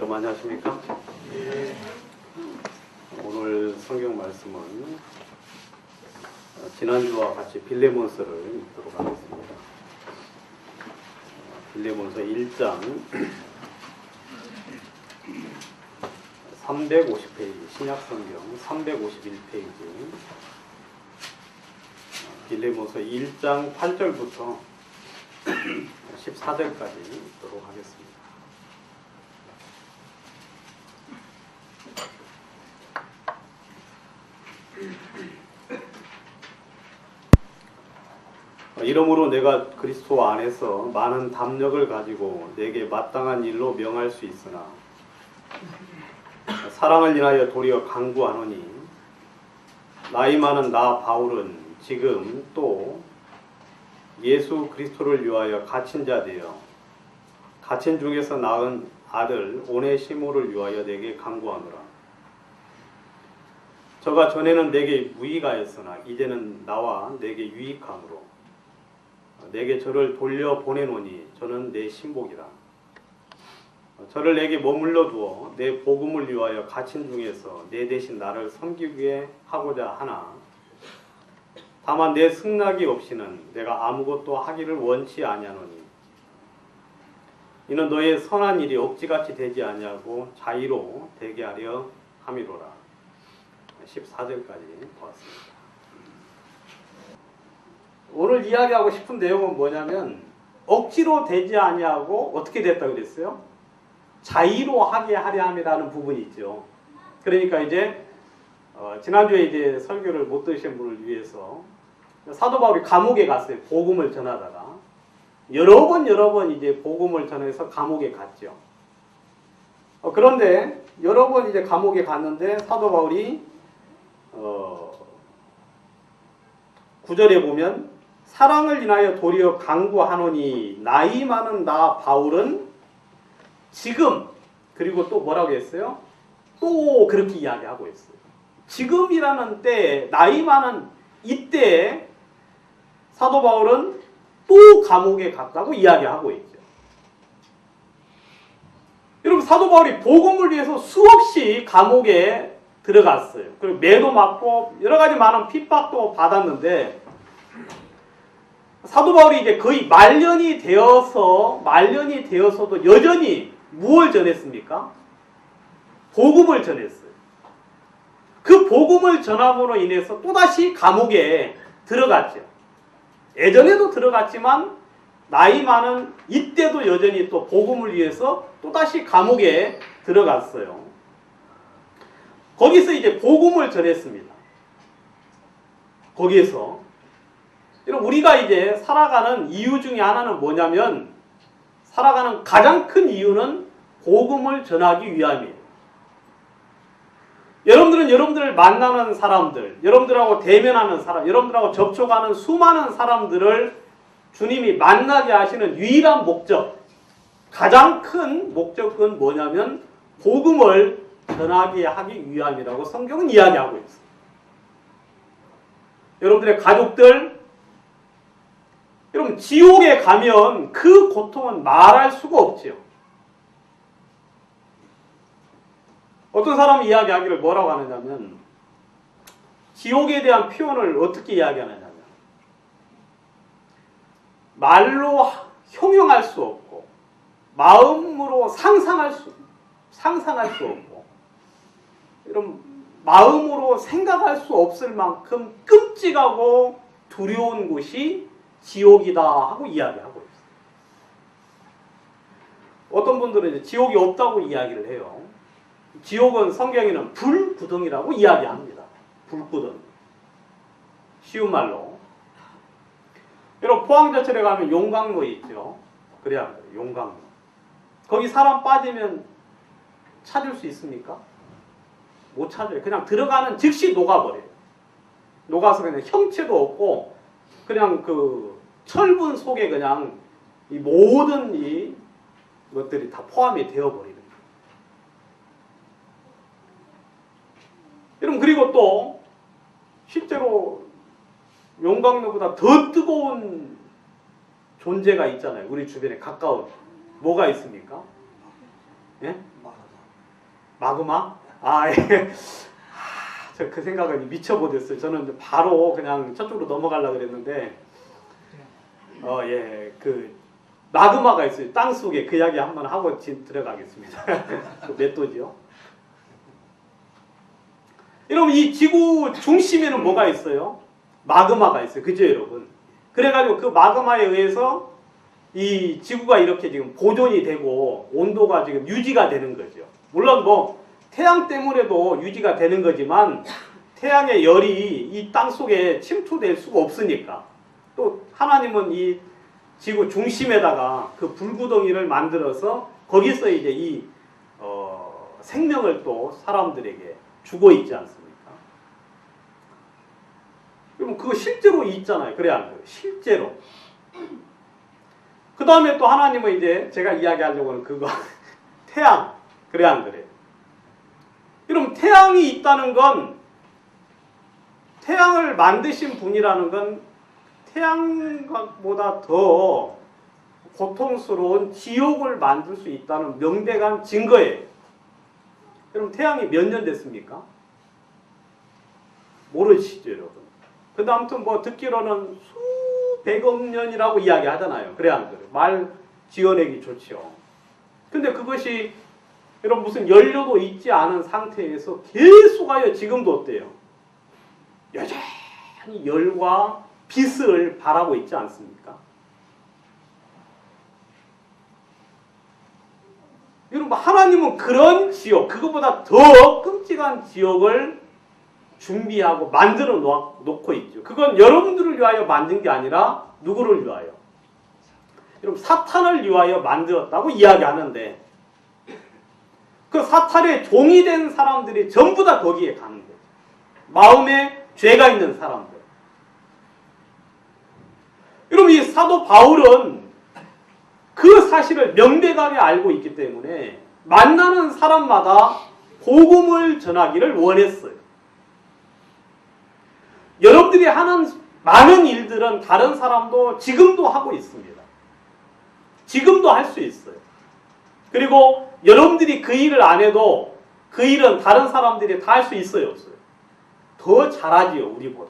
여러분 안녕하십니까? 오늘 성경 말씀은 지난주와 같이 빌레몬서를 읽도록 하겠습니다. 빌레몬서 1장 350페이지, 신약성경 351페이지, 빌레몬서 1장 8절부터 14절까지 읽도록 하겠습니다. 이러므로 내가 그리스도 안에서 많은 담력을 가지고 내게 마땅한 일로 명할 수 있으나 사랑을 인하여 도리어 강구하노니 나이 많은 나 바울은 지금 또 예수 그리스도를 위하여 갇힌 자 되어 갇힌 중에서 낳은 아들 오네시모를 위하여 내게 강구하노라. 저가 전에는 내게 무익하였으나 이제는 나와 내게 유익함으로 내게 저를 돌려 보내노니 저는 내 신복이라. 저를 내게 머물러 두어 내 복음을 위하여 갇힌 중에서 내 대신 나를 섬기게 하고자 하나 다만 내 승낙이 없이는 내가 아무것도 하기를 원치 아니하노니 이는 너의 선한 일이 억지같이 되지 아니하고 자의로 되게 하려 함이로라. 14절까지 보았습니다. 오늘 이야기하고 싶은 내용은 뭐냐면 억지로 되지 아니하고 어떻게 됐다고 그랬어요? 자의로 하게 하려 함이라는 부분이 있죠. 그러니까 이제 지난주에 이제 설교를 못 들으신 분을 위해서 사도 바울이 감옥에 갔어요. 복음을 전하다가 여러 번 이제 복음을 전해서 감옥에 갔죠. 그런데 여러 번 이제 감옥에 갔는데 사도 바울이 9절에 보면 사랑을 인하여 도리어 강구하노니 나이 많은 나 바울은 지금, 그리고 또 뭐라고 했어요? 또 그렇게 이야기하고 있어요. 지금이라는 때, 나이 많은 이때에 사도 바울은 또 감옥에 갔다고 이야기하고 있죠. 여러분, 사도 바울이 복음을 위해서 수없이 감옥에 들어갔어요. 그리고 매도 맞고 여러 가지 많은 핍박도 받았는데 사도 바울이 이제 거의 말년이 되어서도 여전히 무엇을 전했습니까? 복음을 전했어요. 그 복음을 전함으로 인해서 또다시 감옥에 들어갔죠. 예전에도 들어갔지만 나이 많은 이때도 여전히 또 복음을 위해서 또다시 감옥에 들어갔어요. 거기서 이제 복음을 전했습니다. 거기에서 여러분, 우리가 이제 살아가는 이유 중에 하나는 뭐냐면 살아가는 가장 큰 이유는 복음을 전하기 위함이에요. 여러분들은 여러분들을 만나는 사람들, 여러분들하고 대면하는 사람, 여러분들하고 접촉하는 수많은 사람들을 주님이 만나게 하시는 유일한 목적, 가장 큰 목적은 뭐냐면 복음을 전하게 하기 위함이라고 성경은 이야기하고 있어요. 여러분들의 가족들, 여러분 지옥에 가면 그 고통은 말할 수가 없지요. 어떤 사람이 이야기하기를 뭐라고 하느냐면 지옥에 대한 표현을 어떻게 이야기하느냐면 말로 형용할 수 없고 마음으로 상상할 수 없고 이런 마음으로 생각할 수 없을 만큼 끔찍하고 두려운 곳이 지옥이다 하고 이야기하고 있어요. 어떤 분들은 이제 지옥이 없다고 이야기를 해요. 지옥은 성경에는 불구덩이라고 이야기합니다. 불구덩이. 쉬운 말로. 여러분 포항제철에 가면 용광로 있죠. 그래야 용광로. 거기 사람 빠지면 찾을 수 있습니까? 못 찾아요. 그냥 들어가는 즉시 녹아버려요. 녹아서 그냥 형체도 없고 그냥 그 철분 속에 그냥 이 모든 이 것들이 다 포함이 되어버리는 거예요. 여러분 그리고 또 실제로 용광로보다 더 뜨거운 존재가 있잖아요. 우리 주변에 가까운 뭐가 있습니까? 예? 마그마? 아, 예. 저 그 생각은 미쳐 못했어요. 저는 바로 그냥 저쪽으로 넘어가려고 그랬는데, 예, 그 마그마가 있어요. 땅 속에 그 이야기 한번 하고 들어가겠습니다. 그 몇 도죠? 여러분 이 지구 중심에는 뭐가 있어요? 마그마가 있어요. 그죠, 여러분? 그래가지고 그 마그마에 의해서 이 지구가 이렇게 지금 보존이 되고 온도가 지금 유지가 되는 거죠. 물론 뭐 태양 때문에도 유지가 되는 거지만 태양의 열이 이 땅 속에 침투될 수가 없으니까 또 하나님은 이 지구 중심에다가 그 불구덩이를 만들어서 거기서 이제 이 생명을 또 사람들에게 주고 있지 않습니까? 그럼 그거 실제로 있잖아요. 그래 안 그래요? 실제로. 그 다음에 또 하나님은 이제 제가 이야기하려고 하는 그거 태양. 그래 안 그래요? 여러분 태양이 있다는 건 태양을 만드신 분이라는 건 태양보다 더 고통스러운 지옥을 만들 수 있다는 명백한 증거예요. 여러분 태양이 몇 년 됐습니까? 모르시죠, 여러분. 근데 아무튼 뭐 듣기로는 수백억 년이라고 이야기하잖아요. 그래 안 그래요? 말 지어내기 좋죠. 근데 그것이 여러분 무슨 연료도 있지 않은 상태에서 계속하여 지금도 어때요? 여전히 열과 빛을 발하고 있지 않습니까? 여러분 하나님은 그런 지옥, 그것보다 더 끔찍한 지옥을 준비하고 만들어 놓고 있죠. 그건 여러분들을 위하여 만든 게 아니라 누구를 위하여? 여러분 사탄을 위하여 만들었다고 이야기하는데 그 사탄의 종이 된 사람들이 전부 다 거기에 가는 거예요. 마음에 죄가 있는 사람들. 여러분 이 사도 바울은 그 사실을 명백하게 알고 있기 때문에 만나는 사람마다 복음을 전하기를 원했어요. 여러분들이 하는 많은 일들은 다른 사람도 지금도 하고 있습니다. 지금도 할 수 있어요. 그리고 여러분들이 그 일을 안 해도 그 일은 다른 사람들이 다 할 수 있어요, 없어요? 더 잘하지요, 우리보다.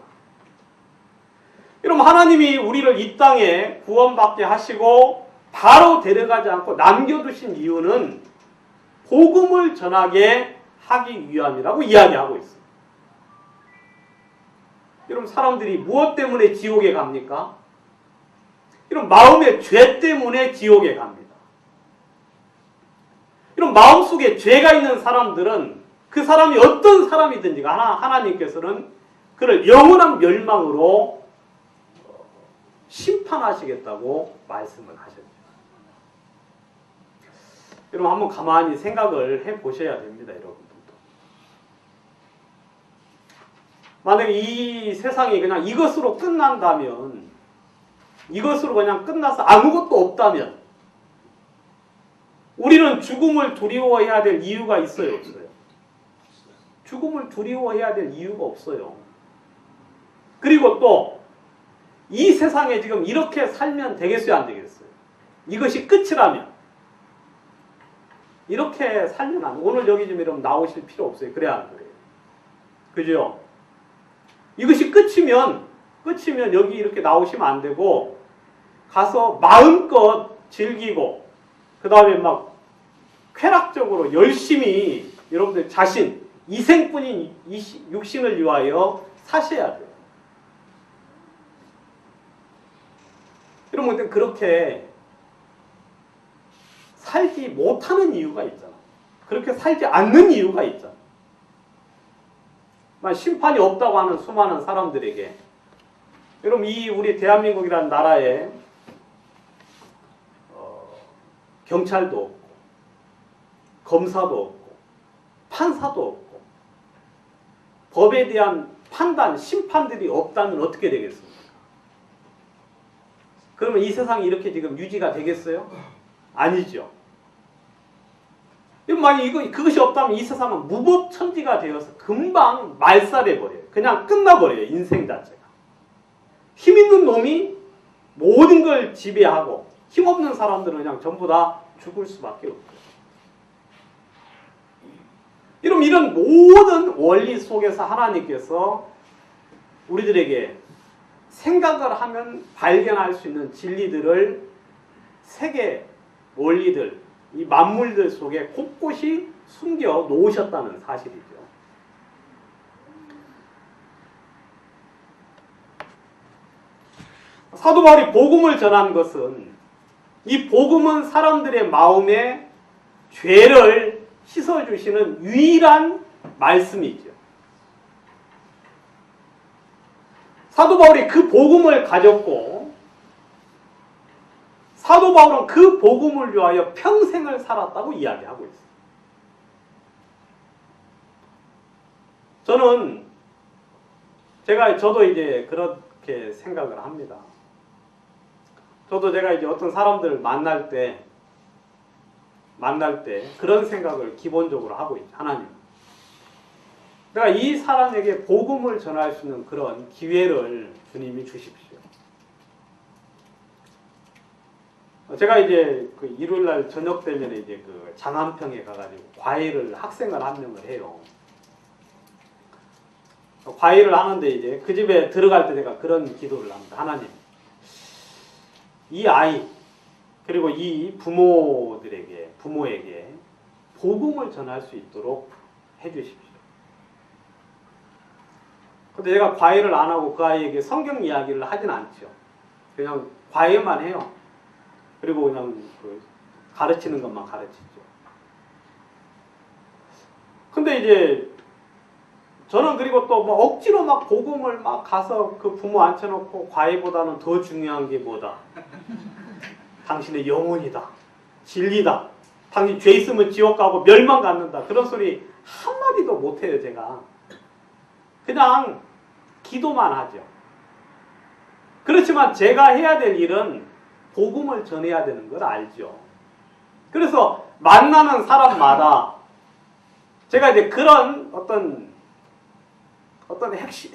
여러분 하나님이 우리를 이 땅에 구원받게 하시고 바로 데려가지 않고 남겨두신 이유는 복음을 전하게 하기 위함이라고 이야기하고 있습니다. 여러분 사람들이 무엇 때문에 지옥에 갑니까? 여러분 마음의 죄 때문에 지옥에 갑니다. 여러분 마음속에 죄가 있는 사람들은 그 사람이 어떤 사람이든지 하나님께서는 그를 영원한 멸망으로 심판하시겠다고 말씀을 하셨죠. 여러분 한번 가만히 생각을 해보셔야 됩니다. 여러분들도. 만약에 이 세상이 그냥 이것으로 끝난다면, 이것으로 그냥 끝나서 아무것도 없다면 우리는 죽음을 두려워해야 될 이유가 있어요, 없어요? 죽음을 두려워해야 될 이유가 없어요. 그리고 또 이 세상에 지금 이렇게 살면 되겠어요, 안 되겠어요? 이것이 끝이라면 이렇게 살면 안 돼요. 오늘 여기 좀 이러면 나오실 필요 없어요. 그래야 안 그래요? 그죠? 이것이 끝이면 여기 이렇게 나오시면 안 되고 가서 마음껏 즐기고 그 다음에 막 쾌락적으로 열심히 여러분들 자신 이생뿐인 육신을 위하여 사셔야 돼요. 여러분 근데 그렇게 살지 못하는 이유가 있잖아. 그렇게 살지 않는 이유가 있잖아. 심판이 없다고 하는 수많은 사람들에게 여러분 이 우리 대한민국이라는 나라에 경찰도 없고 검사도 없고 판사도 없고 법에 대한 판단, 심판들이 없다면 어떻게 되겠습니까? 그러면 이 세상이 이렇게 지금 유지가 되겠어요? 아니죠. 만약 그것이 없다면 이 세상은 무법천지가 되어서 금방 말살해버려요. 그냥 끝나버려요. 인생 자체가. 힘 있는 놈이 모든 걸 지배하고 힘없는 사람들은 그냥 전부 다 죽을 수밖에 없어요. 여러분, 이런 모든 원리 속에서 하나님께서 우리들에게 생각을 하면 발견할 수 있는 진리들을 세계 원리들, 이 만물들 속에 곳곳이 숨겨 놓으셨다는 사실이죠. 사도 바울이 복음을 전한 것은, 이 복음은 사람들의 마음에 죄를 씻어주시는 유일한 말씀이죠. 사도 바울이 그 복음을 가졌고, 사도 바울은 그 복음을 위하여 평생을 살았다고 이야기하고 있어요. 저도 이제 그렇게 생각을 합니다. 제가 이제 어떤 사람들을 만날 때 그런 생각을 기본적으로 하고 있죠. 하나님, 내가 이 사람에게 복음을 전할 수 있는 그런 기회를 주님이 주십시오. 제가 이제 그 일요일날 저녁 되면 이제 그 장안평에 가가지고 과외를 학생을 한 명을 해요. 과외를 하는데 이제 그 집에 들어갈 때 제가 그런 기도를 합니다. 하나님, 이 아이 그리고 이 부모에게 복음을 전할 수 있도록 해주십시오. 근데 제가 과외를 안 하고 그 아이에게 성경 이야기를 하진 않죠. 그냥 과외만 해요. 그리고 그냥 가르치는 것만 가르치죠. 근데 이제 저는 그리고 또 뭐 억지로 막 복음을 막 가서 그 부모 앉혀놓고 과외보다는 더 중요한 게 뭐다? 당신의 영혼이다. 진리다. 당신 죄 있으면 지옥 가고 멸망 갖는다. 그런 소리 한마디도 못해요, 제가. 그냥 기도만 하죠. 그렇지만 제가 해야 될 일은 복음을 전해야 되는 걸 알죠. 그래서 만나는 사람마다 제가 이제 그런 어떤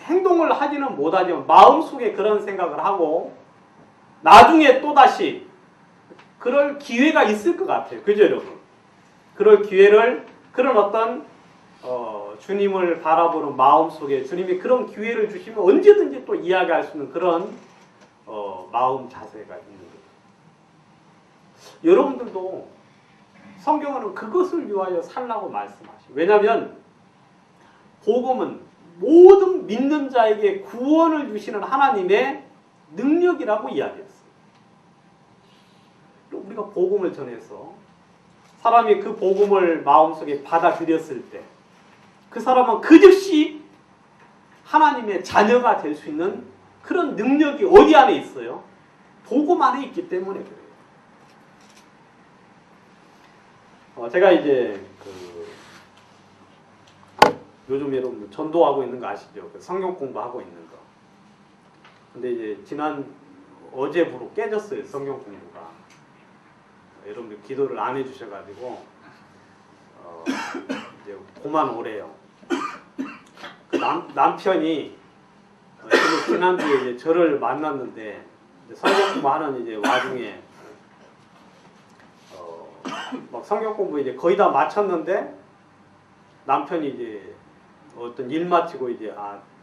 행동을 하지는 못하지만 마음속에 그런 생각을 하고 나중에 또다시 그럴 기회가 있을 것 같아요. 그죠, 여러분? 그럴 기회를, 그런 어떤 주님을 바라보는 마음속에 주님이 그런 기회를 주시면 언제든지 또 이야기할 수 있는 그런 마음 자세가 있는 거예요. 여러분들도 성경은 그것을 위하여 살라고 말씀하시죠. 왜냐하면 복음은 모든 믿는 자에게 구원을 주시는 하나님의 능력이라고 이야기했어요. 우리가 복음을 전해서 사람이 그 복음을 마음속에 받아들였을 때 그 사람은 그 즉시 하나님의 자녀가 될 수 있는 그런 능력이 어디 안에 있어요? 복음 안에 있기 때문에 그래요. 제가 이제 요즘 여러분 전도하고 있는 거 아시죠? 성경 공부하고 있는 거. 근데 이제 어제부로 깨졌어요, 성경 공부가. 여러분들 기도를 안 해주셔가지고 이제 그만 오래요. 그 남편이 지난주에 이제 저를 만났는데 성경 공부하는 이제 와중에 막 성경 공부 이제 거의 다 마쳤는데 남편이 이제 어떤 일 마치고 이제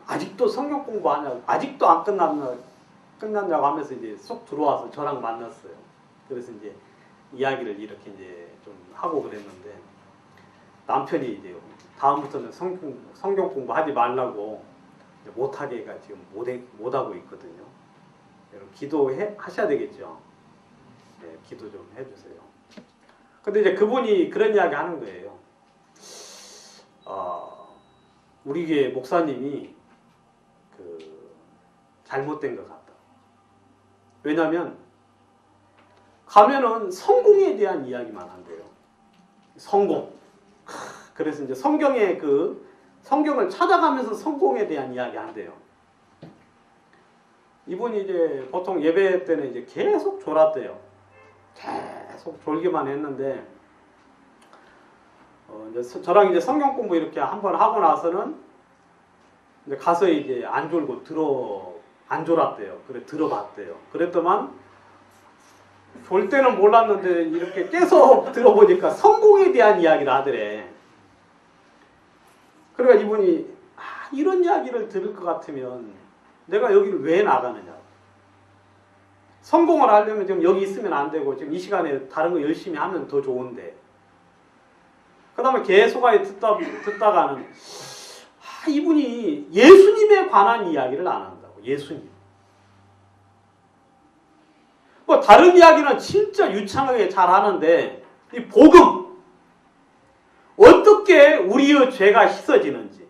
아직도 성경 공부하냐고, 아직도 안 끝났냐고 하면서 이제 쏙 들어와서 저랑 만났어요. 그래서 이제 이야기를 이렇게 이제 좀 하고 그랬는데 남편이 이제 다음부터는 성경 공부하지 말라고 못하게가 지금 못하고 있거든요. 여러분 기도하셔야 되겠죠. 네, 기도 좀 해주세요. 근데 이제 그분이 그런 이야기 하는 거예요. 우리 교회 목사님이 잘못된 것 같다. 왜냐하면 가면은 성공에 대한 이야기만 한대요. 성공. 그래서 이제 성경을 찾아가면서 성공에 대한 이야기 한대요. 이분이 이제 보통 예배 때는 이제 계속 졸았대요. 계속 졸기만 했는데 이제 저랑 이제 성경 공부 이렇게 한번 하고 나서는 이제 가서 이제 안 졸고 안 졸았대요. 그래 들어봤대요. 그랬더만 졸 때는 몰랐는데 이렇게 계속 들어보니까 성공에 대한 이야기를 하더래. 그러니까 이분이 이런 이야기를 들을 것 같으면 내가 여기를 왜 나가느냐. 성공을 하려면 지금 여기 있으면 안 되고 지금 이 시간에 다른 거 열심히 하면 더 좋은데. 그 다음에 계속 듣다가는 이분이 예수님에 관한 이야기를 안 한다고. 예수님. 뭐 다른 이야기는 진짜 유창하게 잘 하는데 이 복음 어떻게 우리의 죄가 씻어지는지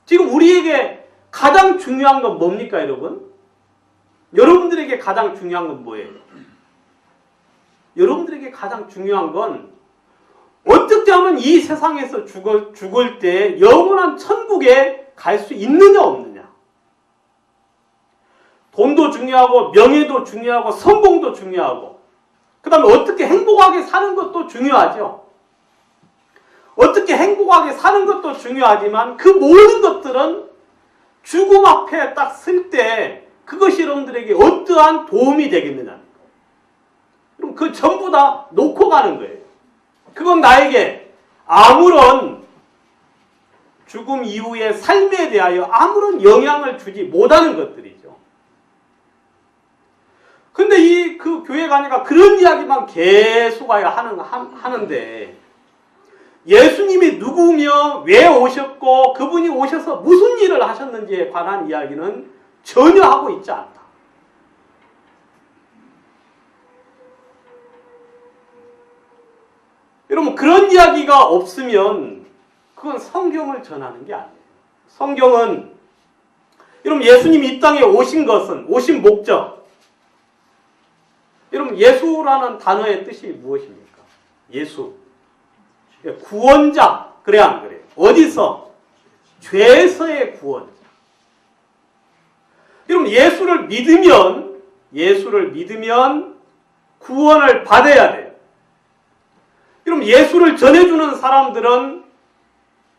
지금 우리에게 가장 중요한 건 뭡니까 여러분? 여러분들에게 가장 중요한 건 뭐예요? 여러분들에게 가장 중요한 건 어떻게 하면 이 세상에서 죽을 때 영원한 천국에 갈 수 있느냐 없느냐. 돈도 중요하고 명예도 중요하고 성공도 중요하고 그 다음에 어떻게 행복하게 사는 것도 중요하죠. 어떻게 행복하게 사는 것도 중요하지만 그 모든 것들은 죽음 앞에 딱 설 때 그것이 여러분들에게 어떠한 도움이 되겠느냐. 그럼 그 전부 다 놓고 가는 거예요. 그건 나에게 아무런 죽음 이후의 삶에 대하여 아무런 영향을 주지 못하는 것들이죠. 근데 그 교회 가니까 그런 이야기만 계속 하는데 예수님이 누구며 왜 오셨고 그분이 오셔서 무슨 일을 하셨는지에 관한 이야기는 전혀 하고 있지 않다. 여러분 그런 이야기가 없으면 그건 성경을 전하는 게 아니에요. 성경은 여러분 예수님이 이 땅에 오신 목적 여러분 예수라는 단어의 뜻이 무엇입니까? 예수 구원자 그래야 안 그래요? 어디서? 죄에서의 구원자. 여러분 예수를 믿으면 구원을 받아야 돼요. 여러분 예수를 전해주는 사람들은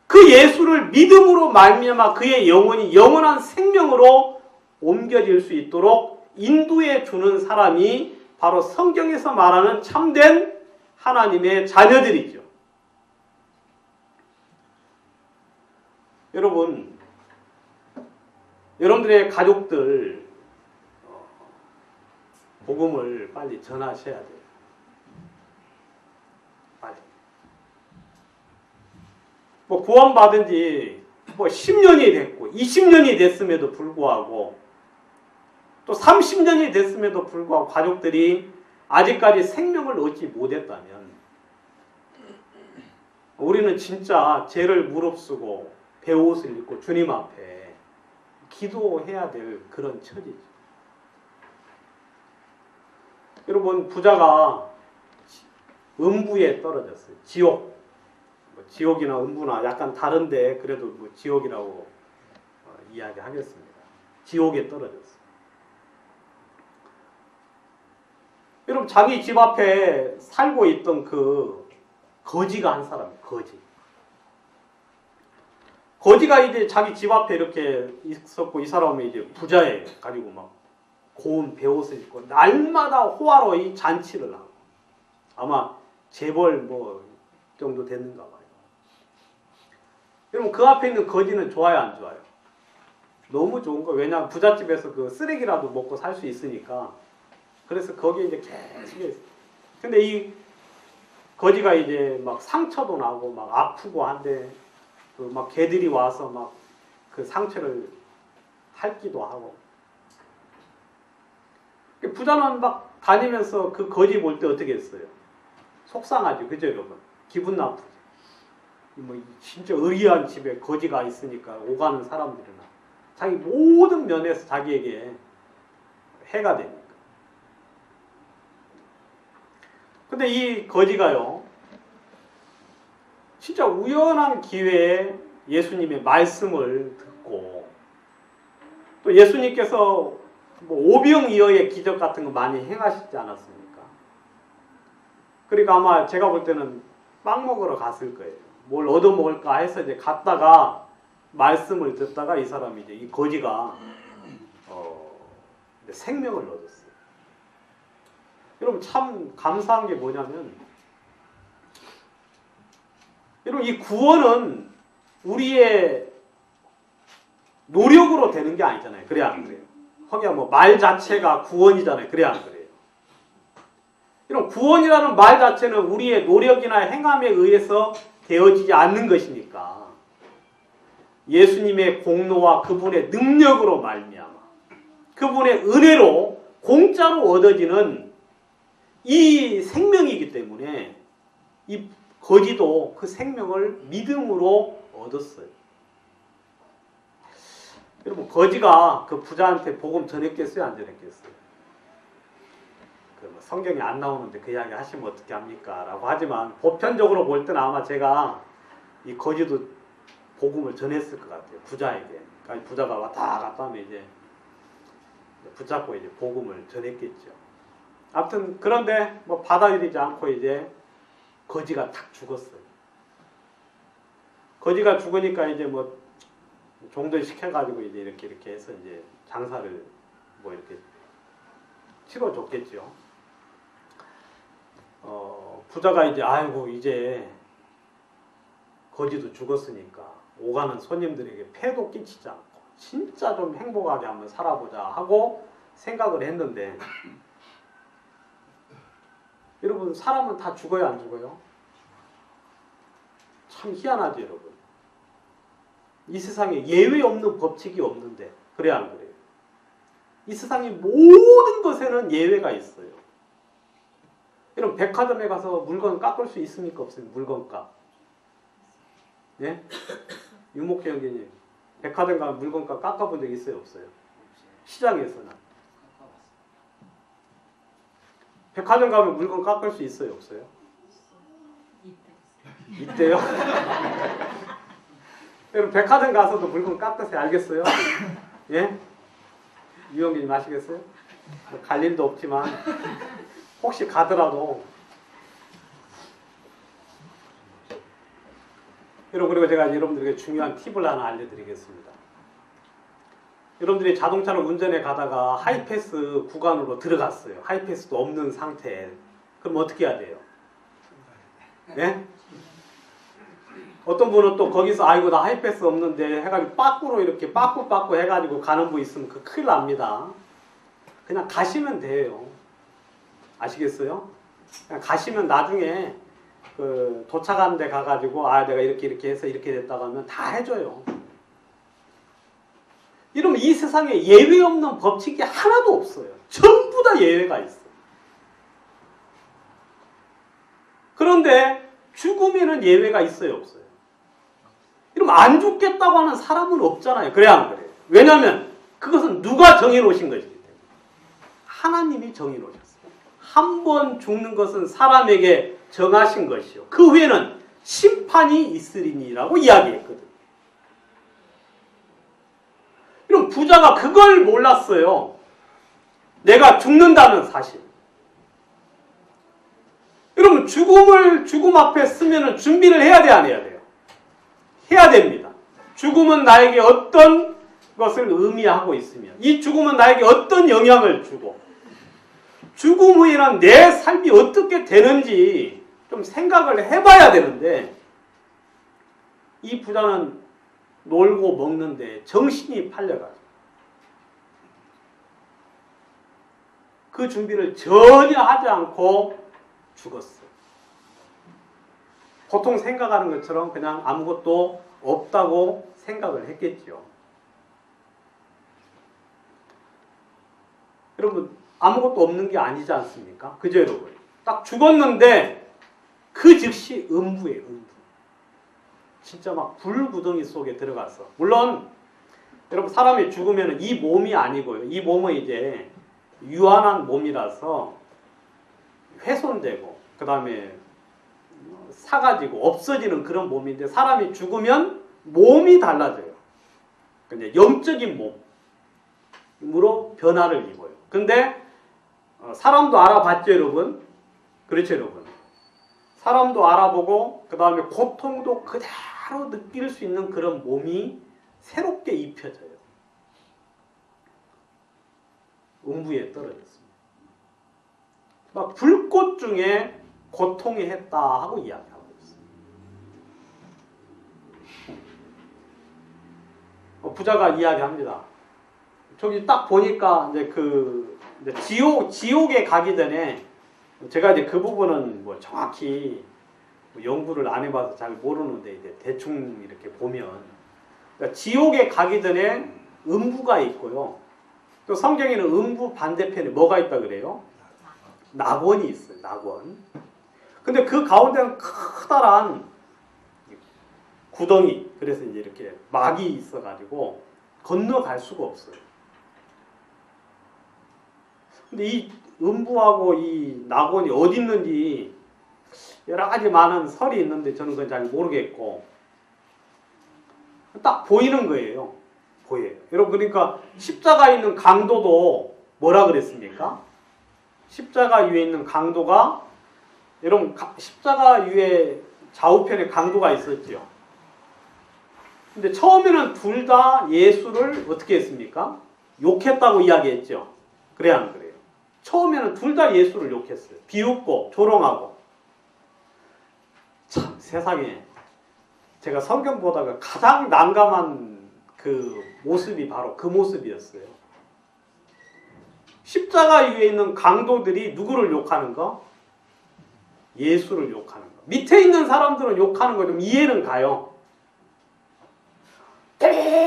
그 예수를 믿음으로 말미암아 그의 영혼이 영원한 생명으로 옮겨질 수 있도록 인도해 주는 사람이 바로 성경에서 말하는 참된 하나님의 자녀들이죠. 여러분들의 가족들 복음을 빨리 전하셔야 돼요. 빨리. 뭐 구원받은 지 10년이 됐고 20년이 됐음에도 불구하고 또 30년이 됐음에도 불구하고 가족들이 아직까지 생명을 얻지 못했다면 우리는 진짜 죄를 무릅쓰고 베옷을 입고 주님 앞에 기도해야 될 그런 처지죠. 여러분 부자가 음부에 떨어졌어요. 지옥이나 음부나 약간 다른데 그래도 지옥이라고 이야기하겠습니다. 지옥에 떨어졌어요. 여러분 자기 집 앞에 살고 있던 그 거지가 한 사람이에요. 거지가 이제 자기 집 앞에 이렇게 있었고 이 사람은 이제 부자예요. 가지고 막 고운 베옷을 입고 날마다 호화로이 잔치를 하고 아마 재벌 정도 됐는가 봐요. 여러분 그 앞에 있는 거지는 좋아요 안 좋아요? 너무 좋은 거예요. 왜냐하면 부잣집에서 그 쓰레기라도 먹고 살 수 있으니까. 그래서 거기에 이제 계속 있어요. 근데 이 거지가 이제 막 상처도 나고 막 아프고 한데 막 개들이 와서 막 그 상처를 핥기도 하고. 부자는 막 다니면서 그 거지 볼 때 어떻게 했어요? 속상하죠. 그죠 여러분? 기분 나쁘죠. 진짜 의리한 집에 거지가 있으니까 오가는 사람들은 자기 모든 면에서 자기에게 해가 되니까. 근데 이 거지가요, 진짜 우연한 기회에 예수님의 말씀을 듣고 또 예수님께서 오병이어의 기적 같은 거 많이 행하시지 않았습니까? 그러니까 아마 제가 볼 때는 빵 먹으러 갔을 거예요. 뭘 얻어 먹을까 해서 이제 갔다가 말씀을 듣다가 이 사람이 이제 이 거지가 생명을 얻었어요. 여러분 참 감사한 게 뭐냐면 여러분 이 구원은 우리의 노력으로 되는 게 아니잖아요. 그래 안 그래요? 거기야 뭐 말 자체가 구원이잖아요. 그래 안 그래요? 이런 구원이라는 말 자체는 우리의 노력이나 행함에 의해서 되어지지 않는 것이니까 예수님의 공로와 그분의 능력으로 말미암아 그분의 은혜로 공짜로 얻어지는 이 생명이기 때문에 이 거지도 그 생명을 믿음으로 얻었어요. 여러분 거지가 그 부자한테 복음 전했겠어요? 안 전했겠어요? 그 성경에 안 나오는데 그 이야기 하시면 어떻게 합니까? 라고 하지만 보편적으로 볼 때는 아마 제가 이 거지도 복음을 전했을 것 같아요. 부자에게. 그러니까 부자가 왔다 갔다 하면 이제 붙잡고 이제 복음을 전했겠죠. 아무튼 그런데 뭐 받아들이지 않고 이제 거지가 탁 죽었어요. 거지가 죽으니까 이제 뭐 종들 시켜가지고 이제 이렇게 해서 이제 장사를 뭐 이렇게 치러줬겠죠. 부자가 이제 아이고 이제 거지도 죽었으니까 오가는 손님들에게 폐도 끼치지 않고 진짜 좀 행복하게 한번 살아보자 하고 생각을 했는데 여러분 사람은 다 죽어요 안 죽어요? 참 희한하죠 여러분. 이 세상에 예외 없는 법칙이 없는데 그래 안 그래요? 이 세상의 모든 것에는 예외가 있어요. 여러분 백화점에 가서 물건 깎을 수 있습니까 없습니까? 물건값. 예? 유목재 형제님 백화점 가면 물건값 깎아본 적 있어요 없어요? 시장에서는. 백화점 가면 물건 깎을 수 있어요 없어요? 있대요? 여러분 백화점 가서도 물건 깎으세요 알겠어요? 예? 유형님 아시겠어요? 갈 일도 없지만 혹시 가더라도 여러분 그리고 제가 여러분들에게 중요한 팁을 하나 알려드리겠습니다. 여러분들이 자동차를 운전해 가다가 하이패스 구간으로 들어갔어요. 하이패스도 없는 상태에. 그럼 어떻게 해야 돼요? 네? 어떤 분은 또 거기서 아이고 나 하이패스 없는데 해가지고 빠꾸로 이렇게 빠꾸 해가지고 가는 분 있으면 그 큰일 납니다. 그냥 가시면 돼요. 아시겠어요? 그냥 가시면 나중에 그 도착하는 데 가가지고 아 내가 이렇게 해서 이렇게 됐다고 하면 다 해줘요. 이러면 이 세상에 예외 없는 법칙이 하나도 없어요. 전부 다 예외가 있어요. 그런데 죽음에는 예외가 있어요 없어요? 이러면 안 죽겠다고 하는 사람은 없잖아요. 그래 안 그래요? 왜냐하면 그것은 누가 정해놓으신 것이기 때문에. 하나님이 정해놓으셨어요. 한 번 죽는 것은 사람에게 정하신 것이요. 그 후에는 심판이 있으리니라고 이야기했거든요. 이런 부자가 그걸 몰랐어요. 내가 죽는다는 사실. 여러분 죽음 앞에 쓰면 준비를 해야 돼 안 해야 돼요? 해야 됩니다. 죽음은 나에게 어떤 것을 의미하고 있으며 이 죽음은 나에게 어떤 영향을 주고 죽음 후에는 내 삶이 어떻게 되는지 좀 생각을 해봐야 되는데 이 부자는 놀고 먹는데 정신이 팔려가지고 그 준비를 전혀 하지 않고 죽었어요. 보통 생각하는 것처럼 그냥 아무것도 없다고 생각을 했겠죠. 여러분 아무것도 없는 게 아니지 않습니까? 그죠 여러분? 딱 죽었는데 그 즉시 음부에 음부. 진짜 막 불구덩이 속에 들어가서 물론 여러분 사람이 죽으면 이 몸이 아니고요. 이 몸은 이제 유한한 몸이라서 훼손되고 그 다음에 사가지고 없어지는 그런 몸인데 사람이 죽으면 몸이 달라져요. 근데 영적인 몸으로 변화를 입어요. 근데 사람도 알아봤죠 여러분? 그렇죠 여러분? 사람도 알아보고 그 다음에 고통도 그대로 느낄 수 있는 그런 몸이 새롭게 입혀져요. 음부에 떨어졌습니다. 막 불꽃 중에 고통이 했다 하고 이야기하고 있습니다. 부자가 이야기합니다. 저기 딱 보니까 이제 이제 지옥에 가기 전에 제가 이제 그 부분은 뭐 정확히 연구를 안 해봐서 잘 모르는데 이제 대충 이렇게 보면 그러니까 지옥에 가기 전에 음부가 있고요. 또 성경에는 음부 반대편에 뭐가 있다 그래요? 낙원이 있어요. 낙원. 근데 그 가운데는 커다란 구덩이, 그래서 이제 이렇게 막이 있어가지고 건너갈 수가 없어요. 근데 이 음부하고 이 낙원이 어디 있는지 여러 가지 많은 설이 있는데 저는 그건 잘 모르겠고 딱 보이는 거예요. 보여요. 여러분 그러니까 십자가 있는 강도도 뭐라 그랬습니까? 십자가 위에 있는 강도가 여러분 십자가 위에 좌우편에 강도가 있었죠. 근데 처음에는 둘 다 예수를 어떻게 했습니까? 욕했다고 이야기했죠. 그래 안 그래요? 처음에는 둘 다 예수를 욕했어요. 비웃고 조롱하고. 참 세상에 제가 성경 보다가 가장 난감한 그 모습이 바로 그 모습이었어요. 십자가 위에 있는 강도들이 누구를 욕하는 거? 예수를 욕하는 거. 밑에 있는 사람들은 욕하는 거 좀 이해는 가요.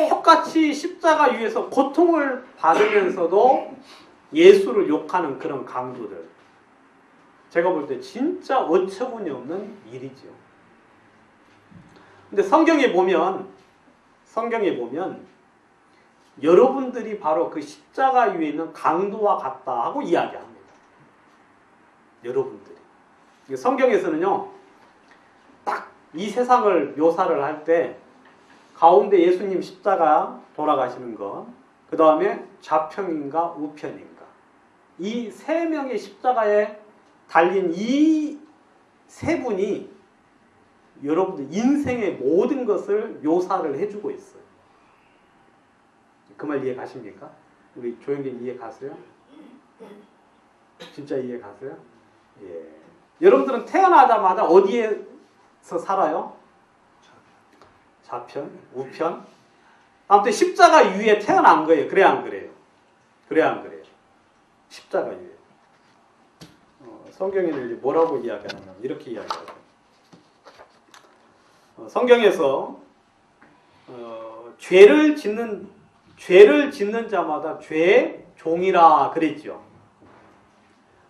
똑같이 십자가 위에서 고통을 받으면서도 예수를 욕하는 그런 강도들. 제가 볼 때 진짜 어처구니 없는 일이죠. 근데 성경에 보면 여러분들이 바로 그 십자가 위에 있는 강도와 같다 하고 이야기합니다. 여러분들이. 성경에서는요, 딱 이 세상을 묘사를 할 때 가운데 예수님 십자가 돌아가시는 것, 그 다음에 좌편인가 우편인가, 이 세 명의 십자가에 달린 이 세 분이 여러분들 인생의 모든 것을 묘사를 해주고 있어요. 그 말 이해 가십니까? 우리 조영진 이해 가세요? 진짜 이해 가세요? 예. 여러분들은 태어나자마자 어디에서 살아요? 좌편, 우편. 아무튼 십자가 위에 태어난 거예요. 그래 안 그래요? 그래 안 그래요? 십자가 위에. 성경에는 이제 뭐라고 이야기하냐면 이렇게 이야기해요. 성경에서 죄를 짓는 자마다 죄의 종이라 그랬죠.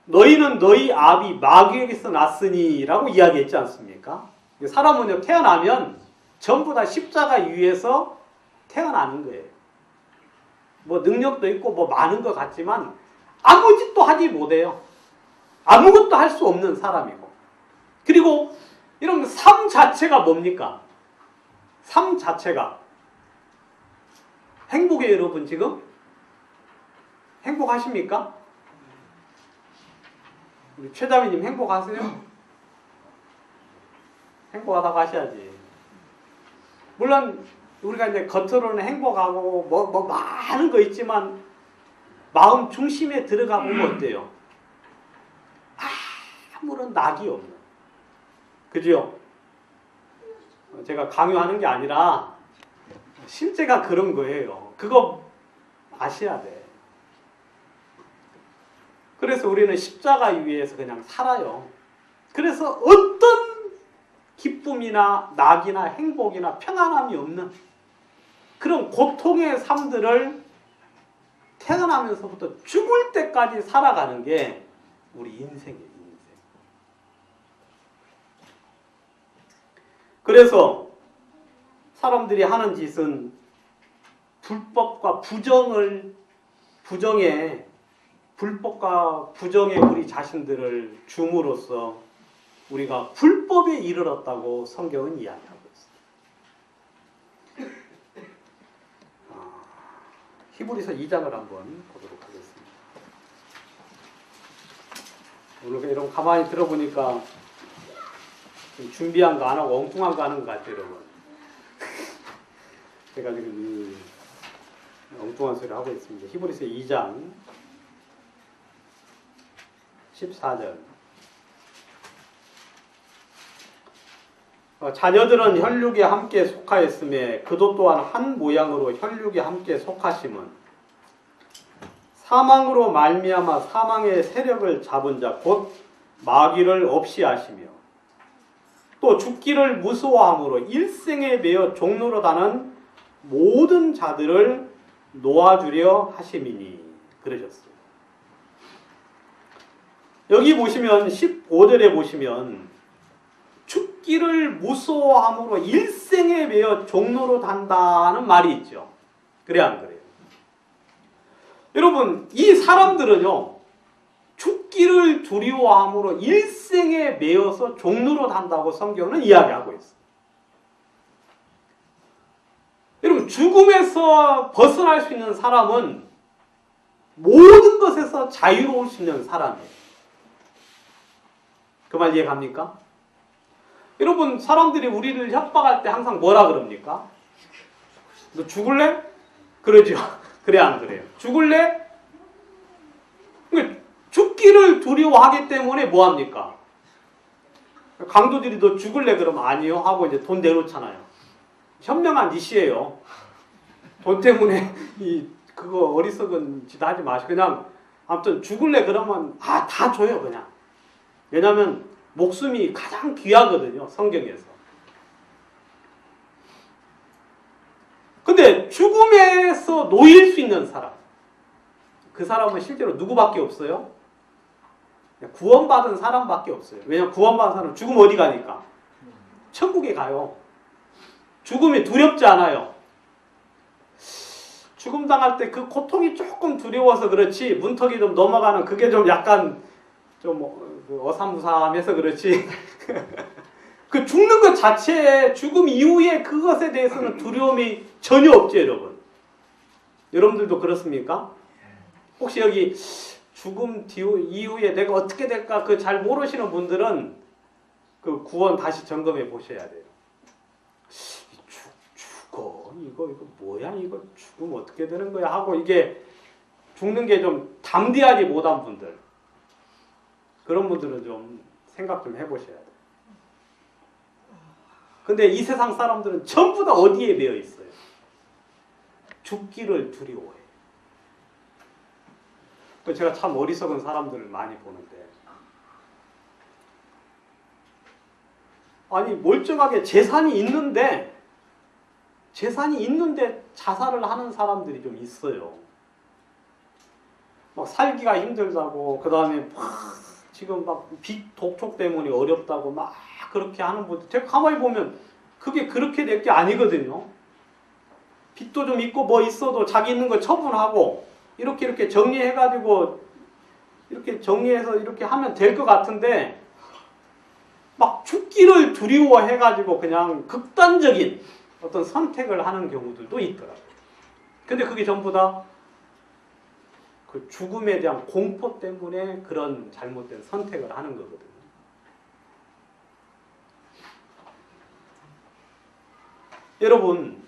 너희는 너희 아비 마귀에게서 났으니라고 이야기했지 않습니까? 사람은요 태어나면 전부 다 십자가 위에서 태어나는 거예요. 뭐 능력도 있고 뭐 많은 것 같지만 아무 짓도 하지 못해요. 아무것도 할 수 없는 사람이고. 그리고 이런 삶 자체가 뭡니까? 삶 자체가 행복해요, 여러분 지금? 행복하십니까? 우리 최다미님 행복하세요? 행복하다고 하셔야지. 물론 우리가 이제 겉으로는 행복하고 뭐 많은 거 있지만 마음 중심에 들어가 보면 어때요? 아무런 낙이 없는. 그죠? 제가 강요하는 게 아니라 실제가 그런 거예요. 그거 아셔야 돼. 그래서 우리는 십자가 위에서 그냥 살아요. 그래서 어떤 기쁨이나 낙이나 행복이나 평안함이 없는 그런 고통의 삶들을 태어나면서부터 죽을 때까지 살아가는 게 우리 인생이에요. 인생. 그래서 사람들이 하는 짓은 불법과 불법과 부정에 우리 자신들을 줌으로써 우리가 불법에 이르렀다고 성경은 이야기하고 있습니다. 히브리서 2장을 한번 보도록 하겠습니다. 오늘 여러분 가만히 들어보니까 준비한 거 안 하고 엉뚱한 거 하는 것 같아요, 여러분. 제가 지금 엉뚱한 소리를 하고 있습니다. 히브리서 2장 14절. 자녀들은 혈육에 함께 속하였음에 그도 또한 한 모양으로 혈육에 함께 속하심은 사망으로 말미암아 사망의 세력을 잡은 자 곧 마귀를 없이 하시며 또 죽기를 무서워함으로 일생에 매여 종로로 다는 모든 자들을 놓아주려 하심이니 그러셨어요. 여기 보시면 15절에 보시면 죽기를 무서워함으로 일생에 매여 종로로 단다는 말이 있죠. 그래 안 그래요? 여러분 이 사람들은요 죽기를 두려워함으로 일생에 매여서 종로로 단다고 성경은 이야기하고 있어요. 여러분 죽음에서 벗어날 수 있는 사람은 모든 것에서 자유로울 수 있는 사람이에요. 그 말 이해갑니까? 여러분 사람들이 우리를 협박할 때 항상 뭐라 그럽니까? 너 죽을래? 그러죠. 그래 안 그래요? 죽을래? 죽기를 두려워하기 때문에 뭐합니까? 강도들이 너 죽을래? 그러면 아니요 하고 이제 돈 내놓잖아요. 현명한 짓이에요. 돈 때문에 그거 어리석은 짓 하지 마시고 그냥 아무튼 죽을래? 그러면 다 줘요 그냥. 왜냐하면 목숨이 가장 귀하거든요. 성경에서. 근데 죽음에서 놓일 수 있는 사람. 그 사람은 실제로 누구밖에 없어요? 구원받은 사람밖에 없어요. 왜냐하면 구원받은 사람은 죽음 어디 가니까? 천국에 가요. 죽음이 두렵지 않아요. 죽음 당할 때 그 고통이 조금 두려워서 그렇지 문턱이 좀 넘어가는 그게 좀 약간 좀 어삼무삼해서 그렇지 그 죽는 것 자체에 죽음 이후에 그것에 대해서는 두려움이 전혀 없죠 여러분. 여러분들도 그렇습니까? 혹시 여기 죽음 이후에 내가 어떻게 될까 그 잘 모르시는 분들은 그 구원 다시 점검해 보셔야 돼요. 죽어 이거 뭐야 이거 죽음 어떻게 되는 거야 하고 이게 죽는 게 좀 담대하지 못한 분들 그런 분들은 좀 생각 좀 해보셔야 돼요. 근데 이 세상 사람들은 전부 다 어디에 매여 있어요? 죽기를 두려워해요. 제가 참 어리석은 사람들을 많이 보는데 아니 멀쩡하게 재산이 있는데 자살을 하는 사람들이 좀 있어요. 막 살기가 힘들다고 그 다음에 지금 막 빚 독촉 때문에 어렵다고 막 그렇게 하는 분들 제가 가만히 보면 그게 그렇게 될 게 아니거든요. 빚도 좀 있고 뭐 있어도 자기 있는 거 처분하고 이렇게 정리해가지고 이렇게 정리해서 이렇게 하면 될 것 같은데 막 죽기를 두려워해가지고 그냥 극단적인 어떤 선택을 하는 경우들도 있더라고요. 근데 그게 전부 다 그 죽음에 대한 공포 때문에 그런 잘못된 선택을 하는 거거든요. 여러분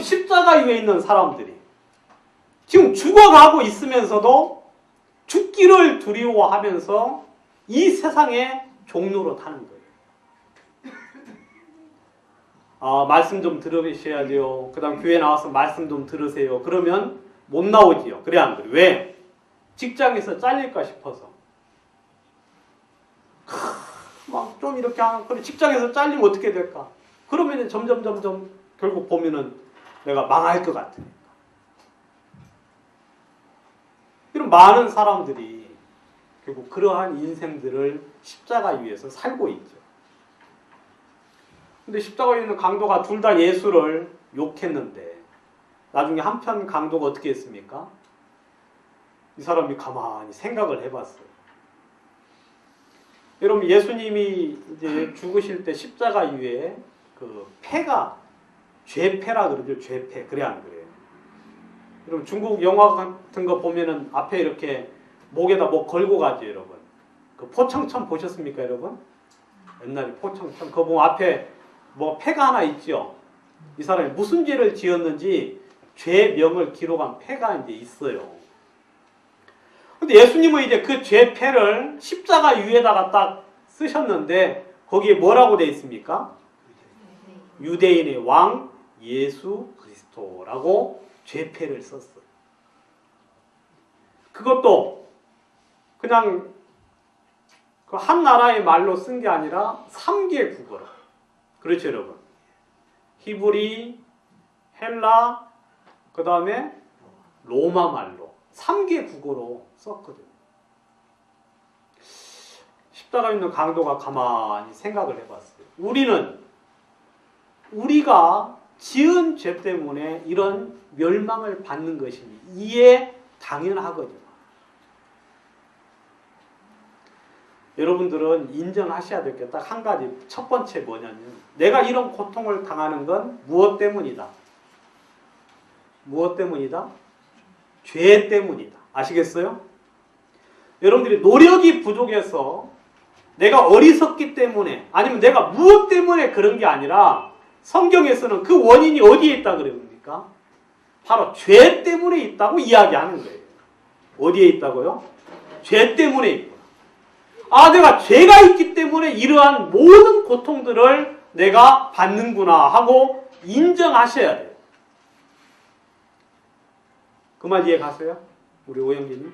십자가 위에 있는 사람들이 지금 죽어가고 있으면서도 죽기를 두려워하면서 이 세상의 종로로 타는 거예요. 말씀 좀 들으셔야 돼요. 그 다음 교회 나와서 말씀 좀 들으세요. 그러면 못 나오지요. 그래 안 그래? 왜? 직장에서 잘릴까 싶어서. 막 좀 이렇게 하면 그래 직장에서 잘리면 어떻게 될까? 그러면 점점 결국 보면은 내가 망할 것 같으니까. 이런 많은 사람들이 결국 그러한 인생들을 십자가 위에서 살고 있죠. 근데 십자가 위에 있는 강도가 둘 다 예수를 욕했는데 나중에 한편 강도가 어떻게 했습니까? 이 사람이 가만히 생각을 해봤어요. 여러분 예수님이 이제 죽으실 때 십자가 위에 그 패가 죄패라 그러죠. 죄패. 그래 안 그래요? 여러분 중국 영화 같은 거 보면은 앞에 이렇게 목에다 뭐 걸고 가죠, 여러분. 그 포청천 보셨습니까, 여러분? 옛날에 포청천 그거 보면 앞에 뭐 패가 하나 있죠. 이 사람이 무슨 죄를 지었는지 죄명을 기록한 패가 이제 있어요. 근데 예수님은 이제 그 죄패를 십자가 위에다가 딱 쓰셨는데 거기에 뭐라고 되어 있습니까? 유대인의 왕 예수 그리스도라고 죄패를 썼어요. 그것도 그냥 그 한 나라의 말로 쓴 게 아니라 3개 국어로. 그렇죠, 여러분? 히브리, 헬라, 그 다음에 로마 말로 3개 국어로 썼거든요. 십자가 있는 강도가 가만히 생각을 해봤어요. 우리가 지은 죄 때문에 이런 멸망을 받는 것이니 이해 당연하거든요. 여러분들은 인정하셔야 될 게 딱 한 가지, 첫 번째 뭐냐면 내가 이런 고통을 당하는 건 무엇 때문이다? 무엇 때문이다? 죄 때문이다. 아시겠어요? 여러분들이 노력이 부족해서 내가 어리석기 때문에 아니면 내가 무엇 때문에 그런 게 아니라 성경에서는 그 원인이 어디에 있다 그럽니까? 바로 죄 때문에 있다고 이야기하는 거예요. 어디에 있다고요? 죄 때문에 있고. 내가 죄가 있기 때문에 이러한 모든 고통들을 내가 받는구나 하고 인정하셔야 돼요. 그 말 이해 가세요? 우리 오영진님?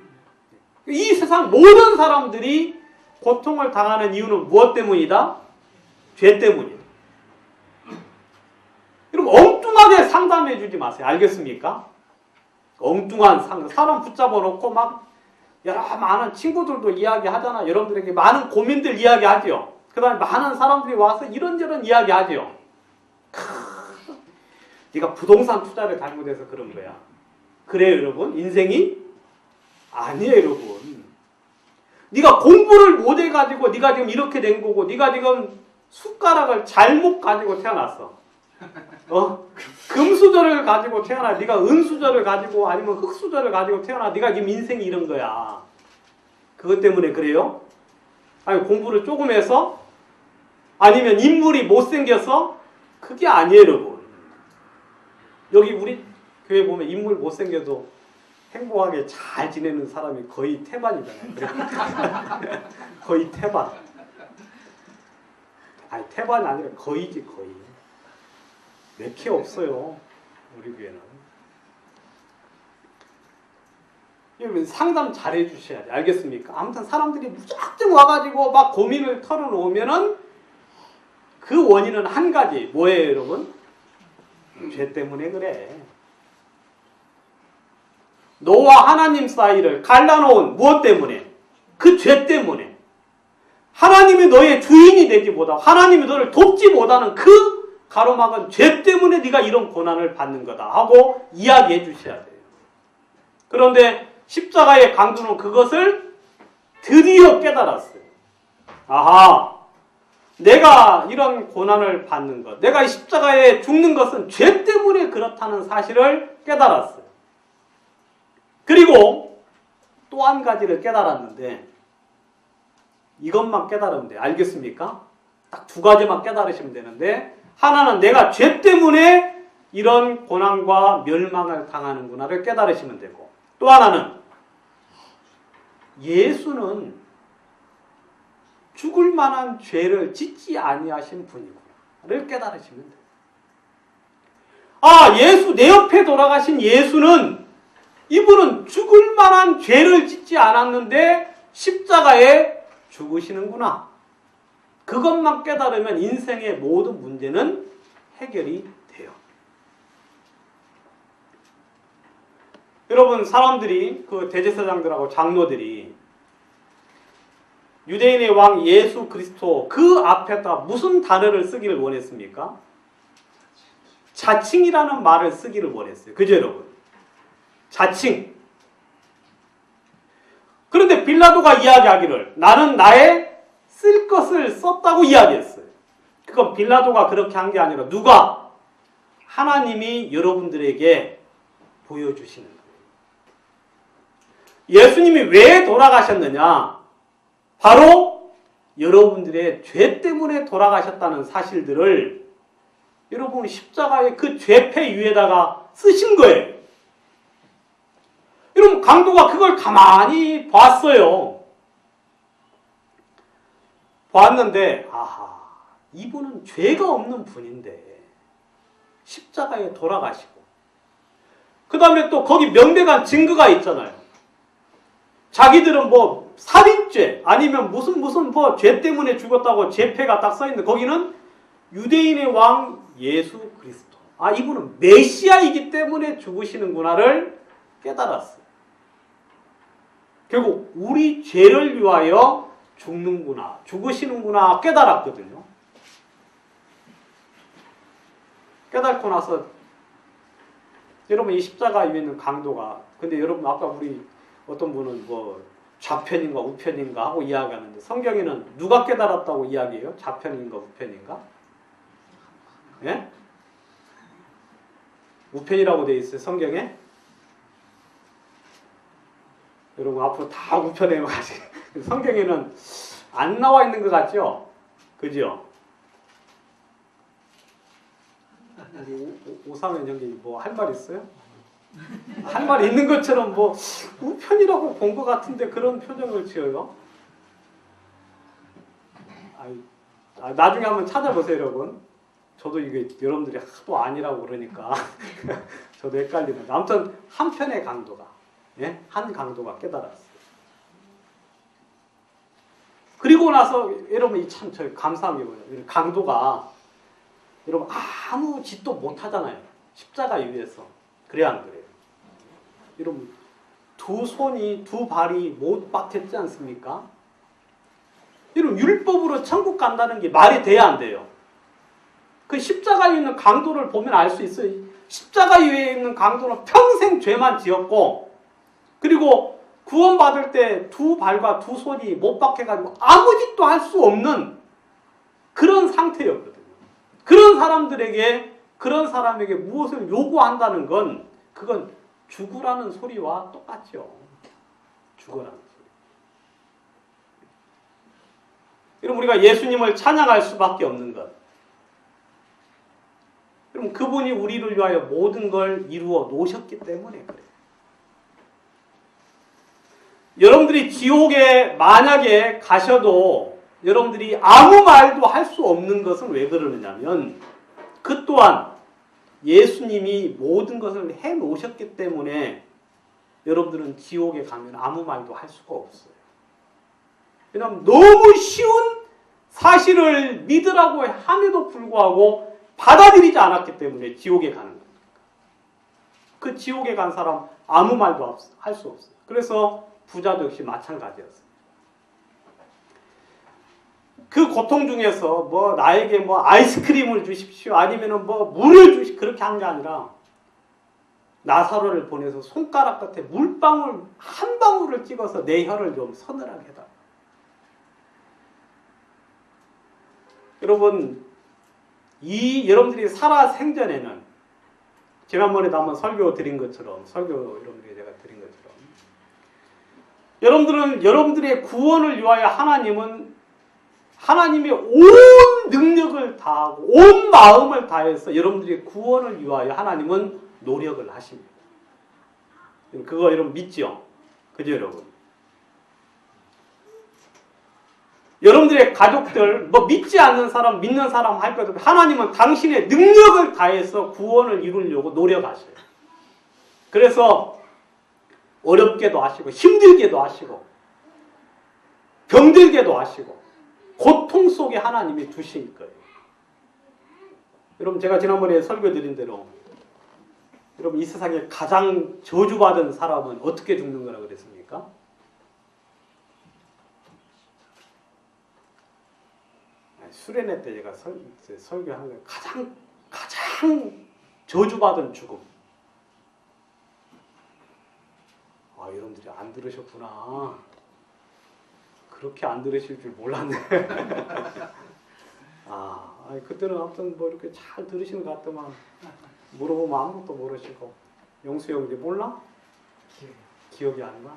이 세상 모든 사람들이 고통을 당하는 이유는 무엇 때문이다? 죄 때문이다. 여러분 엉뚱하게 상담해 주지 마세요. 알겠습니까? 엉뚱한 상담. 사람 붙잡아 놓고 막 여러 많은 친구들도 이야기하잖아. 여러분들에게 많은 고민들 이야기하죠. 그 다음에 많은 사람들이 와서 이런저런 이야기하죠. 네가 부동산 투자를 잘못해서 그런 거야. 그래요, 여러분? 인생이? 아니에요, 여러분. 네가 공부를 못해가지고 네가 지금 이렇게 된 거고 네가 지금 숟가락을 잘못 가지고 태어났어. 금수저를 가지고 태어나. 네가 은수저를 가지고 아니면 흙수저를 가지고 태어나. 네가 지금 인생이 이런 거야. 그것 때문에 그래요? 아니 공부를 조금 해서? 아니면 인물이 못생겨서? 그게 아니에요, 여러분. 여기 우리 교회 보면 인물 못생겨도 행복하게 잘 지내는 사람이 거의 태반이잖아요. 거의 태반. 아니 태반이 아니라 거의지 거의. 몇 개 없어요. 우리 교회는. 여러분 상담 잘 해주셔야 돼. 알겠습니까? 아무튼 사람들이 무작정 와가지고 막 고민을 털어놓으면은 그 원인은 한 가지. 뭐예요, 여러분? 죄 때문에 그래. 너와 하나님 사이를 갈라놓은 무엇 때문에? 그 죄 때문에. 하나님이 너의 주인이 되지 못하고 하나님이 너를 돕지 못하는 그 가로막은 죄 때문에 네가 이런 고난을 받는 거다 하고 이야기해 주셔야 돼요. 그런데 십자가의 강도는 그것을 드디어 깨달았어요. 아하, 내가 이런 고난을 받는 것, 내가 이 십자가에 죽는 것은 죄 때문에 그렇다는 사실을 깨달았어요. 그리고 또 한 가지를 깨달았는데 이것만 깨달으면 돼요. 알겠습니까? 딱 두 가지만 깨달으시면 되는데 하나는 내가 죄 때문에 이런 고난과 멸망을 당하는구나를 깨달으시면 되고 또 하나는 예수는 죽을 만한 죄를 짓지 아니하신 분이구나를 깨달으시면 돼요. 예수 내 옆에 돌아가신 예수는 이분은 죽을 만한 죄를 짓지 않았는데 십자가에 죽으시는구나. 그것만 깨달으면 인생의 모든 문제는 해결이 돼요. 여러분 사람들이 그 대제사장들하고 장로들이 유대인의 왕 예수 그리스도 그 앞에다 무슨 단어를 쓰기를 원했습니까? 자칭이라는 말을 쓰기를 원했어요. 그죠 여러분? 자칭. 그런데 빌라도가 이야기하기를 나는 나의 쓸 것을 썼다고 이야기했어요. 그건 빌라도가 그렇게 한 게 아니라 누가? 하나님이 여러분들에게 보여주시는 거예요. 예수님이 왜 돌아가셨느냐? 바로 여러분들의 죄 때문에 돌아가셨다는 사실들을 여러분 십자가의 그 죄패 위에다가 쓰신 거예요. 여러분 강도가 그걸 가만히 봤어요. 봤는데 아하, 이분은 죄가 없는 분인데 십자가에 돌아가시고 그 다음에 또 거기 명백한 증거가 있잖아요. 자기들은 뭐 살인죄 아니면 무슨 뭐 죄 때문에 죽었다고 죄패가 딱 써있는데 거기는 유대인의 왕 예수 그리스도. 아, 이분은 메시아이기 때문에 죽으시는구나를 깨달았어요. 결국 우리 죄를 위하여 죽는구나, 죽으시는구나 깨달았거든요. 깨닫고 나서 여러분 이 십자가 위에 있는 강도가, 근데 여러분 아까 우리 어떤 분은 뭐 좌편인가 우편인가 하고 이야기하는데 성경에는 누가 깨달았다고 이야기해요? 좌편인가 우편인가? 예? 우편이라고 되어 있어요 성경에? 여러분 앞으로 다 우편에 가지. 성경에는 안 나와 있는 것 같죠? 그죠? 오상현 형님 뭐 할 말 있어요? 할 말 있는 것처럼 뭐 우편이라고 본 것 같은데 그런 표정을 지어요? 나중에 한번 찾아보세요 여러분. 저도 이게 여러분들이 하도 아니라고 그러니까 저도 헷갈리는데 아무튼 한편의 강도가, 예? 한 강도가 깨달았어요. 그리고 나서 여러분 이 참 저 감사한 게 뭐예요? 강도가 여러분 아무 짓도 못 하잖아요. 십자가 위에서. 그래야 안 그래요? 여러분 두 손이 두 발이 못 박혔지 않습니까? 여러분 율법으로 천국 간다는 게 말이 돼야 안 돼요? 그 십자가에 있는 강도를 보면 알 수 있어요. 십자가 위에 있는 강도는 평생 죄만 지었고 그리고 구원받을 때 두 발과 두 손이 못 박혀가지고 아무 짓도 할 수 없는 그런 상태였거든요. 그런 사람에게 무엇을 요구한다는 건 그건 죽으라는 소리와 똑같죠. 죽으라는 소리. 여러분 우리가 예수님을 찬양할 수밖에 없는 것. 여러분 그분이 우리를 위하여 모든 걸 이루어 놓으셨기 때문에 그래요. 여러분들이 지옥에 만약에 가셔도 여러분들이 아무 말도 할 수 없는 것은 왜 그러느냐면 그 또한 예수님이 모든 것을 해 놓으셨기 때문에 여러분들은 지옥에 가면 아무 말도 할 수가 없어요. 왜냐하면 너무 쉬운 사실을 믿으라고 함에도 불구하고 받아들이지 않았기 때문에 지옥에 가는 겁니다. 그 지옥에 간 사람 아무 말도 할 수 없어요. 그래서 부자도 역시 마찬가지였어요. 그 고통 중에서 뭐 나에게 뭐 아이스크림을 주십시오 아니면은 뭐 물을 주십시오 그렇게 한 게 아니라 나사로를 보내서 손가락 끝에 물방울 한 방울을 찍어서 내 혀를 좀 서늘하게 해달라. 여러분 여러분들이 살아 생전에는 지난번에도 한번 설교 드린 것처럼 여러분들이 제가 드린 것처럼 여러분들의 구원을 위하여 하나님의 온 능력을 다하고 온 마음을 다해서 여러분들의 구원을 위하여 하나님은 노력을 하십니다. 그거 여러분 믿죠? 그죠 여러분? 여러분들의 가족들 뭐 믿지 않는 사람 믿는 사람 할 것 없고 하나님은 당신의 능력을 다해서 구원을 이루려고 노력하셔요. 그래서 어렵게도 하시고 힘들게도 하시고 병들게도 하시고 고통 속에 하나님이 두실 거예요. 여러분 제가 지난번에 설교드린 대로 여러분 이 세상에 가장 저주받은 사람은 어떻게 죽는 거라 그랬습니까? 수련회 때 제가 설교한 거 가장 저주받은 죽음. 아 여러분들이 안 들으셨구나. 그렇게 안 들으실 줄 몰랐네. 그때는 아무튼 뭐 이렇게 잘 들으시는 것 같더만 물어보면 아무것도 모르시고. 영수 형 이제 몰라? 기억이 안 나?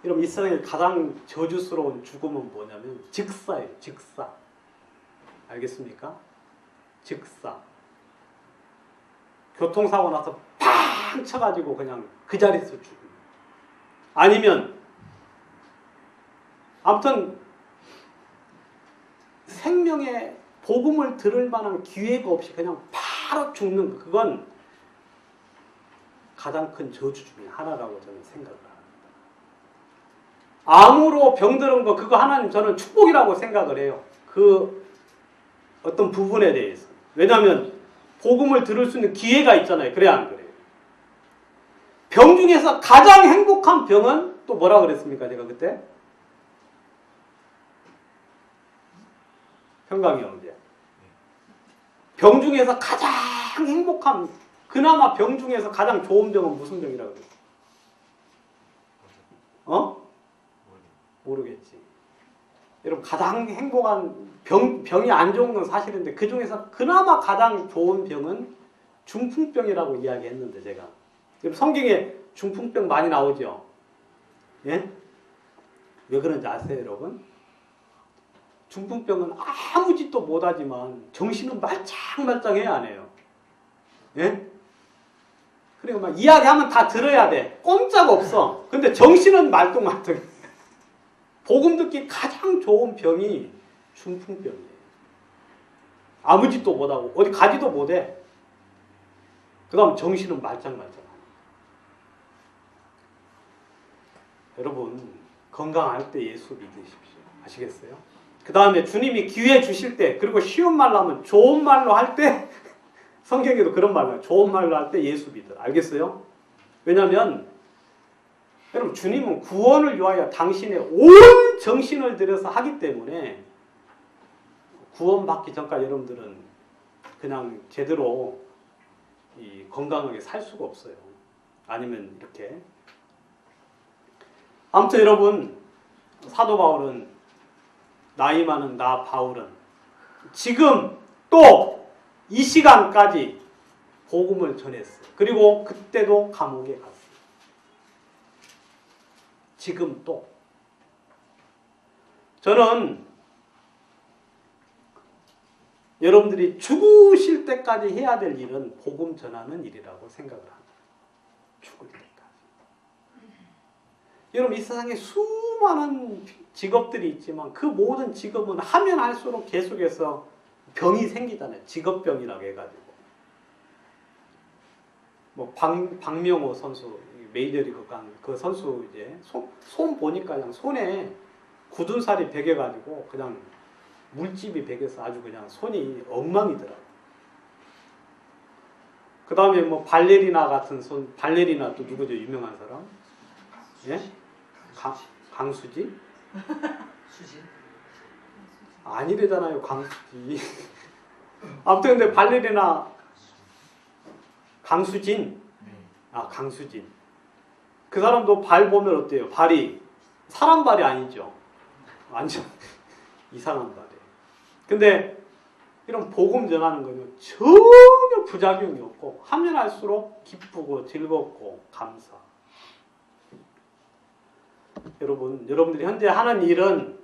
여러분 이 세상에 가장 저주스러운 죽음은 뭐냐면 즉사예요. 즉사. 알겠습니까? 즉사. 교통사고 나서 팡 쳐가지고 그냥 그 자리에서 죽음. 아니면 아무튼 생명의 복음을 들을 만한 기회가 없이 그냥 바로 죽는 것, 그건 가장 큰 저주 중에 하나라고 저는 생각을 합니다. 암으로 병드는 거 그거 하나님 저는 축복이라고 생각을 해요. 그 어떤 부분에 대해서. 왜냐하면 복음을 들을 수 있는 기회가 있잖아요. 그래 안 그래요? 병 중에서 가장 행복한 병은 또 뭐라 그랬습니까? 제가 그때? 평강이 형제. 병 중에서 가장 행복한, 그나마 병 중에서 가장 좋은 병은 무슨 병이라고 그랬어? 모르겠지. 여러분 가장 행복한 병이 안 좋은 건 사실인데 그 중에서 그나마 가장 좋은 병은 중풍병이라고 이야기했는데 제가. 여러분 성경에 중풍병 많이 나오죠? 예? 왜 그런지 아세요, 여러분? 중풍병은 아무 짓도 못하지만 정신은 말짱말짱해야 안 해요. 예? 그리고 막 이야기하면 다 들어야 돼. 꼼짝 없어. 근데 정신은 말똥말똥해. 복음 듣기 가장 좋은 병이 중풍병이에요. 아무 짓도 못하고 어디 가지도 못해. 그 다음 정신은 말짱말짱. 여러분 건강할 때 예수 믿으십시오. 아시겠어요? 그 다음에 주님이 기회 주실 때, 그리고 쉬운 말로 하면 좋은 말로 할 때 성경에도 그런 말이에요. 좋은 말로 할 때 예수 믿어. 알겠어요? 왜냐하면 여러분 주님은 구원을 위하여 당신의 온 정신을 들여서 하기 때문에 구원받기 전까지 여러분들은 그냥 제대로 건강하게 살 수가 없어요. 아니면 이렇게. 아무튼 여러분 사도 바울은 나이 많은 나 바울은 지금 또 이 시간까지 복음을 전했어요. 그리고 그때도 감옥에 갔어요. 지금 또. 저는 여러분들이 죽으실 때까지 해야 될 일은 복음 전하는 일이라고 생각을 합니다. 죽을 때까지. 여러분 이 세상에 수많은 직업들이 있지만 그 모든 직업은 하면 할수록 계속해서 병이 생기잖아요. 직업병이라고 해가지고. 뭐 박명호 선수 메이저리그 간 그 선수 이제 손 보니까 그냥 손에 굳은 살이 배겨가지고 그냥 물집이 배겨서 아주 그냥 손이 엉망이더라고. 그 다음에 뭐 발레리나 같은 발레리나 또 누구죠? 유명한 사람? 예? 강수지? 수지? 아니래잖아요, 강수지. 아무튼 근데 발레리나 강수진. 강수진. 그 사람도 발 보면 어때요? 발이 사람 발이 아니죠. 완전 이상한 발이에요. 근데 이런 복음 전하는 거는 전혀 부작용이 없고 하면 할수록 기쁘고 즐겁고 감사. 여러분들이 현재 하는 일은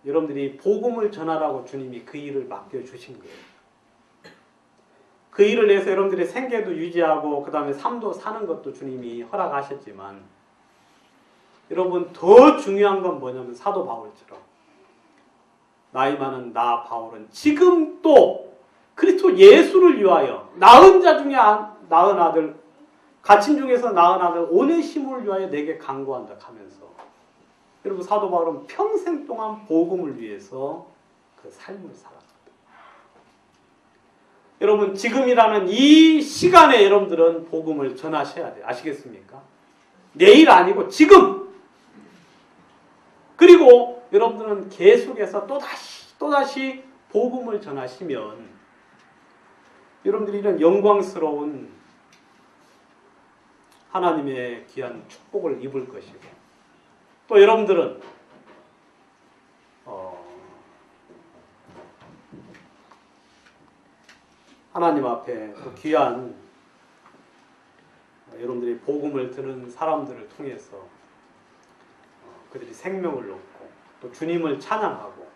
여러분들이 복음을 전하라고 주님이 그 일을 맡겨주신 거예요. 그 일을 위해서 여러분들의 생계도 유지하고 그 다음에 삶도 사는 것도 주님이 허락하셨지만 여러분 더 중요한 건 뭐냐면 사도 바울처럼 나이 많은 나 바울은 지금 또 그리스도 예수를 위하여 낳은 자 중에 낳은 아들 갇힌 중에서 낳은 아들 오네시모를 위하여 내게 간구한다 하면서 여러분 사도 바울은 평생 동안 복음을 위해서 그 삶을 살았습니다. 여러분 지금이라는 이 시간에 여러분들은 복음을 전하셔야 돼요. 아시겠습니까? 내일 아니고 지금. 그리고 여러분들은 계속해서 또다시 복음을 전하시면 여러분들이 이런 영광스러운 하나님의 귀한 축복을 입을 것이고 또 여러분들은 하나님 앞에 또 귀한 여러분들이 복음을 들은 사람들을 통해서 그들이 생명을 얻고 또 주님을 찬양하고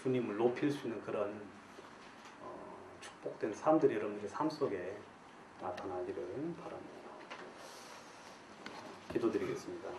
주님을 높일 수 있는 그런 축복된 삶들이 여러분들의 삶 속에 나타나기를 바랍니다. 기도드리겠습니다.